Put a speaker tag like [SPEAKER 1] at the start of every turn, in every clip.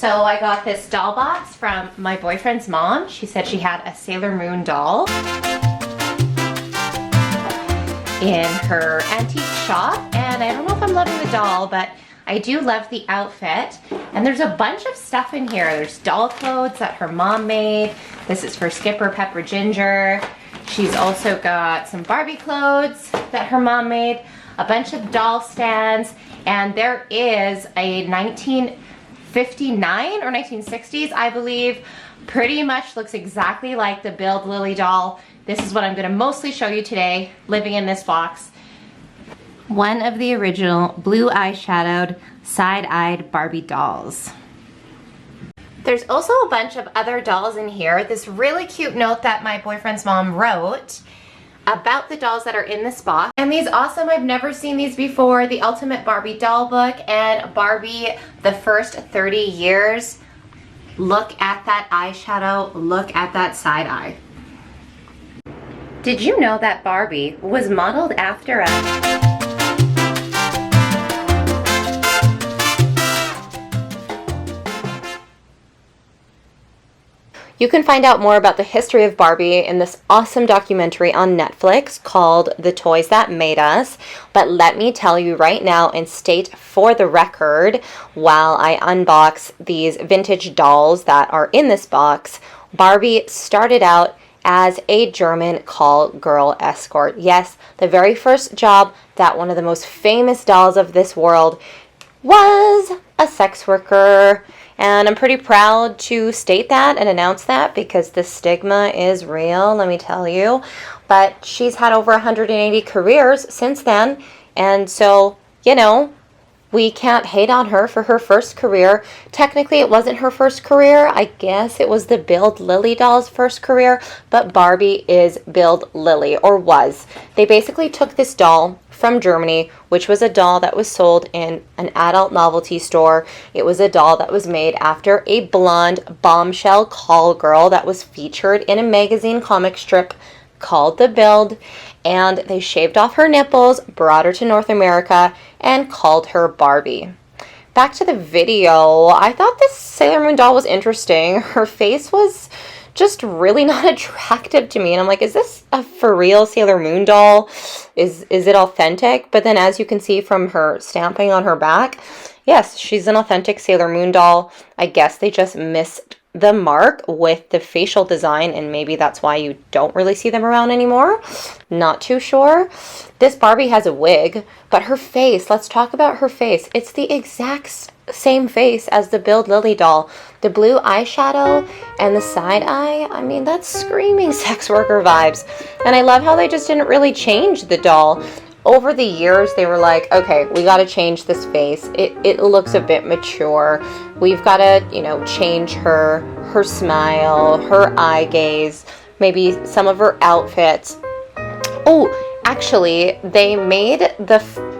[SPEAKER 1] So I got this doll box from my boyfriend's mom. She said she had a Sailor Moon doll in her antique shop, and I don't know if I'm loving the doll, but I do love the outfit. And there's a bunch of stuff in here. There's doll clothes that her mom made. This is for Skipper, Pepper, Ginger. She's also got some Barbie clothes that her mom made, a bunch of doll stands, and there is a 1959 or 1960s, I believe. Pretty much looks exactly like the Build Lily doll. This is what I'm going to mostly show you today, living in this box. One of the original blue eyeshadowed, side-eyed Barbie dolls. There's also a bunch of other dolls in here. This really cute note that my boyfriend's mom wrote about the dolls that are in this box. And these awesome, I've never seen these before, the Ultimate Barbie Doll Book and Barbie the First 30 Years. Look at that eyeshadow, look at that side eye. Did you know that Barbie was modeled after a... You can find out more about the history of Barbie in this awesome documentary on Netflix called The Toys That Made Us. But let me tell you right now and state for the record, while I unbox these vintage dolls that are in this box, Barbie started out as a German call girl escort. Yes, the very first job that one of the most famous dolls of this world was a sex worker. And I'm pretty proud to state that and announce that because the stigma is real, let me tell you. But she's had over 180 careers since then. And so, you know, we can't hate on her for her first career. Technically, it wasn't her first career. I guess it was the Build Lily doll's first career. But Barbie is Build Lily, or was. They basically took this doll from Germany, which was a doll that was sold in an adult novelty store. It was a doll that was made after a blonde bombshell call girl that was featured in a magazine comic strip called The Build, and they shaved off her nipples, brought her to North America, and called her Barbie. Back to the video, I thought this Sailor Moon doll was interesting. Her face was just really not attractive to me, and I'm like, is this a for real Sailor Moon doll? Is it authentic? But then as you can see from her stamping on her back, yes, she's an authentic Sailor Moon doll. I guess they just missed the mark with the facial design, and maybe that's why you don't really see them around anymore. Not too sure. This Barbie has a wig, but her face, let's talk about her face. It's the exact same face as the Build Lily doll. The blue eyeshadow and the side eye, I mean, that's screaming sex worker vibes. And I love how they just didn't really change the doll. Over the years, they were like, okay, we got to change this face. It looks a bit mature. We've got to, you know, change her smile, her eye gaze, maybe some of her outfits. Oh, actually, they made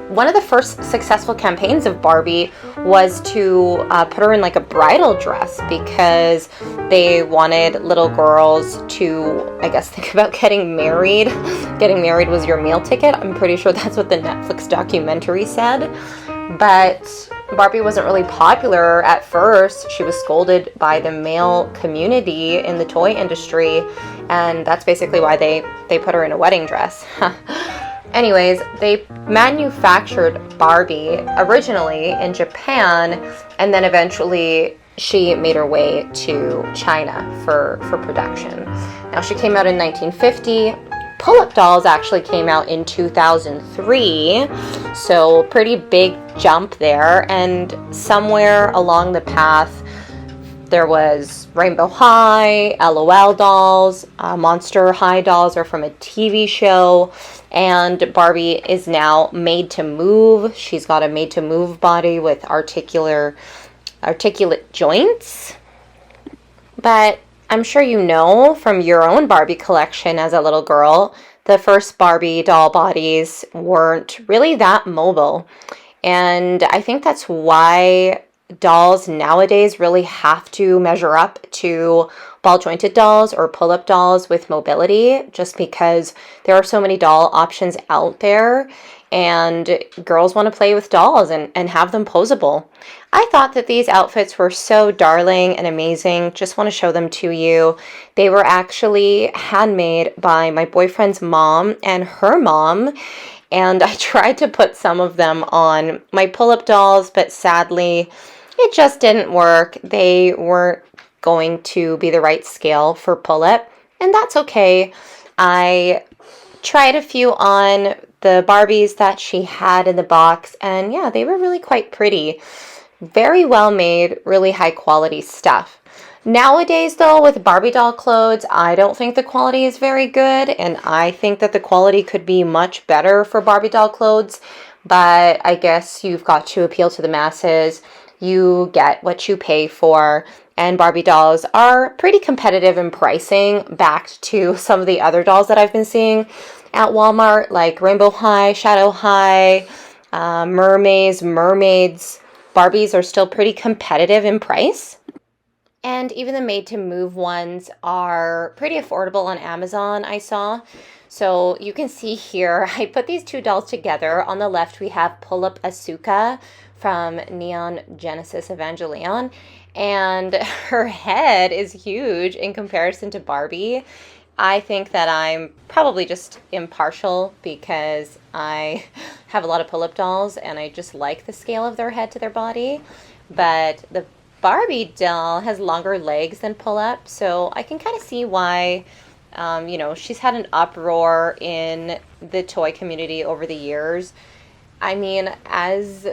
[SPEAKER 1] one of the first successful campaigns of Barbie was to put her in like a bridal dress because they wanted little girls to, I guess, think about getting married. Getting married was your meal ticket. I'm pretty sure that's what the Netflix documentary said. But Barbie wasn't really popular at first. She was scolded by the male community in the toy industry, and that's basically why they put her in a wedding dress. Anyways, they manufactured Barbie originally in Japan, and then eventually she made her way to China for production. Now, she came out in 1950. Pull-up dolls actually came out in 2003, so pretty big jump there. And somewhere along the path, there was Rainbow High, LOL dolls, Monster High dolls are from a TV show, and Barbie is now made to move. She's got a made to move body with articulate joints. But I'm sure you know from your own Barbie collection as a little girl, the first Barbie doll bodies weren't really that mobile. And I think that's why dolls nowadays really have to measure up to ball jointed dolls or pull-up dolls with mobility, just because there are so many doll options out there. and girls want to play with dolls and have them posable. I thought that these outfits were so darling and amazing. Just want to show them to you. They were actually handmade by my boyfriend's mom and her mom, and I tried to put some of them on my pull-up dolls, but sadly, it just didn't work. They weren't going to be the right scale for pull-up, and that's okay. I tried a few on the Barbies that she had in the box, and yeah, they were really quite pretty. Very well made, really high quality stuff. Nowadays, though, with Barbie doll clothes, I don't think the quality is very good, and I think that the quality could be much better for Barbie doll clothes, but I guess you've got to appeal to the masses. You get what you pay for, and Barbie dolls are pretty competitive in pricing, backed to some of the other dolls that I've been seeing at Walmart, like Rainbow High, Shadow High, Mermaids. Barbies are still pretty competitive in price. And even the made to move ones are pretty affordable on Amazon, I saw. So you can see here, I put these two dolls together. On the left, we have Pull Up Asuka from Neon Genesis Evangelion. And her head is huge in comparison to Barbie. I think that I'm probably just impartial because I have a lot of pull-up dolls and I just like the scale of their head to their body. But the Barbie doll has longer legs than pull-up, so I can kind of see why, she's had an uproar in the toy community over the years. I mean, as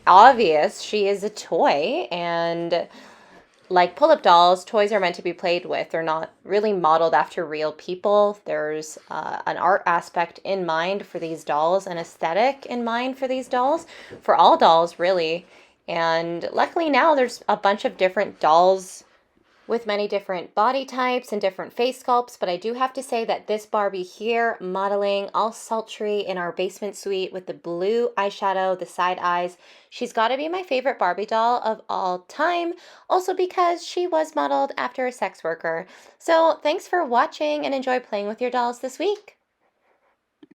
[SPEAKER 1] obvious, she is a toy, and like pull-up dolls, toys are meant to be played with. They're not really modeled after real people. There's an art aspect in mind for these dolls, an aesthetic in mind for these dolls, for all dolls, really. And luckily now there's a bunch of different dolls with many different body types and different face sculpts, but I do have to say that this Barbie here, modeling all sultry in our basement suite with the blue eyeshadow, the side eyes, she's got to be my favorite Barbie doll of all time, also because she was modeled after a sex worker. So thanks for watching and enjoy playing with your dolls this week.